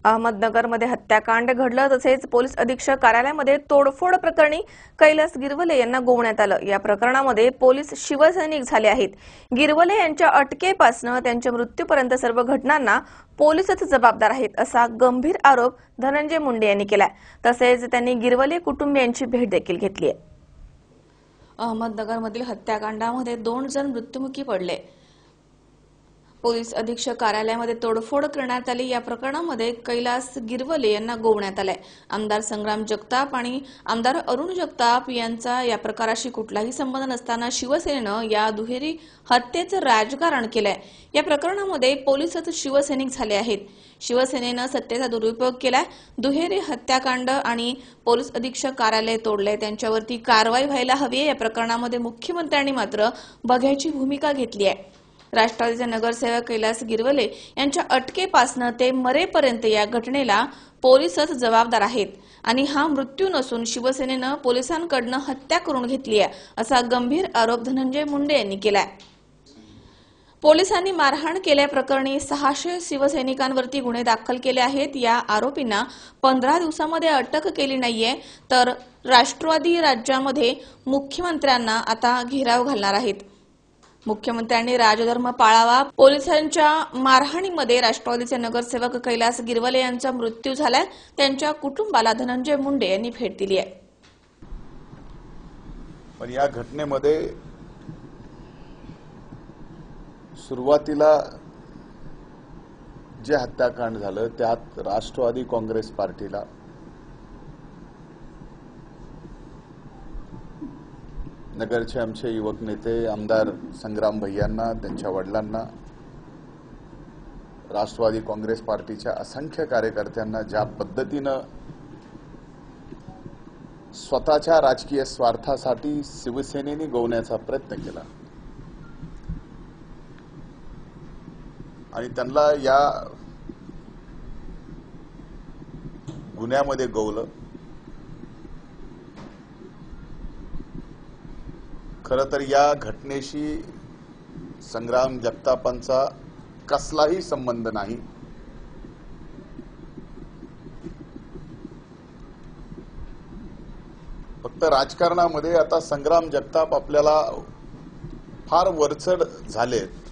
अहमदनगरमध्ये हत्याकांड घडलं, तसेच पोलीस अधीक्षक कार्यालयामध्ये तोडफोड प्रकरणी कैलास गिरवले यांना गोवण्यात आलं। या प्रकरणामध्ये पोलीस शिवसैनिक झाले आहेत। गिरवले यांच्या अटकेपासून त्यांच्या मृत्यूपर्यंत सर्व घटनांना पोलीसच जबाबदार आहेत, असा गंभीर आरोप धनंजय मुंडे यांनी केलाय। तसेच त्यांनी गिरवले कुटुंबियांची भेट देखील घेतली आहे। अहमदनगरमधील हत्याकांडामध्ये 2 जण मृत्युमुखी पडले। पोलीस अधीक्षक कार्यालयामध्ये तोडफोड करण्यात आली। या प्रकरणामध्ये कैलास गिरवले यांना गोवण्यात आले। आमदार संग्राम जगताप आणि आमदार अरुण जगताप यांचा या प्रकाराशी कुठलाही संबंध नसताना शिवसेनेनं या दुहेरी हत्येचं राजकारण केलंय। या प्रकरणामध्ये पोलीसच शिवसैनिक झाले आहेत। शिवसेनेनं सत्तेचा दुरुपयोग केलाय। दुहेरी हत्याकांड आणि पोलीस अधीक्षक कार्यालय तोडले, त्यांच्यावरती कारवाई व्हायला हवी। या प्रकरणामध्ये मुख्यमंत्र्यांनी मात्र बघ्याची भूमिका घेतली आहे। राष्ट्रवादीचे नगरसेवक कैलास गिरवले यांच्या अटकेपासून ते मरेपर्यंत या घटनेला पोलीसच जबाबदार आहेत आणि हा मृत्यू नसून शिवसेनेनं पोलिसांकडून हत्या करून घेतली आहे, असा गंभीर आरोप धनंजय मुंडे यांनी केलाय। पोलिसांनी मारहाण केल्याप्रकरणी 600 शिवसैनिकांवरती गुन्हे दाखल केले आहेत। या आरोपींना 15 दिवसांमध्ये अटक केली नाहीये, तर राष्ट्रवादी राज्यामध्ये मुख्यमंत्र्यांना आता घेराव घालणार आहेत। मुख्यमंत्र्यांनी राजधर्म पाळावा। पोलिसांच्या मारहाणीमध्ये राष्ट्रवादीचे नगरसेवक कैलास गिरवले यांचा मृत्यू झालाय। त्यांच्या कुटुंबाला धनंजय मुंडे यांनी भेट दिली आहे। पण या घटनेमध्ये सुरुवातीला जे हत्याकांड झालं त्यात राष्ट्रवादी काँग्रेस पार्टीला नगरचे आमचे युवक नेते आमदार संग्राम भैयांना, त्यांच्या वडिलांना, राष्ट्रवादी काँग्रेस पार्टीच्या असंख्य कार्यकर्त्यांना ज्या पद्धतीनं स्वतःच्या राजकीय स्वार्थासाठी शिवसेनेने गोवण्याचा प्रयत्न केला आणि त्यांना या गुन्ह्यामध्ये गोवलं। खरं तर या घटनेशी संग्राम जगतापांचा कसलाही संबंध नाही। फक्त राजकारणामध्ये आता संग्राम जगताप आपल्याला फार वरचढ झालेत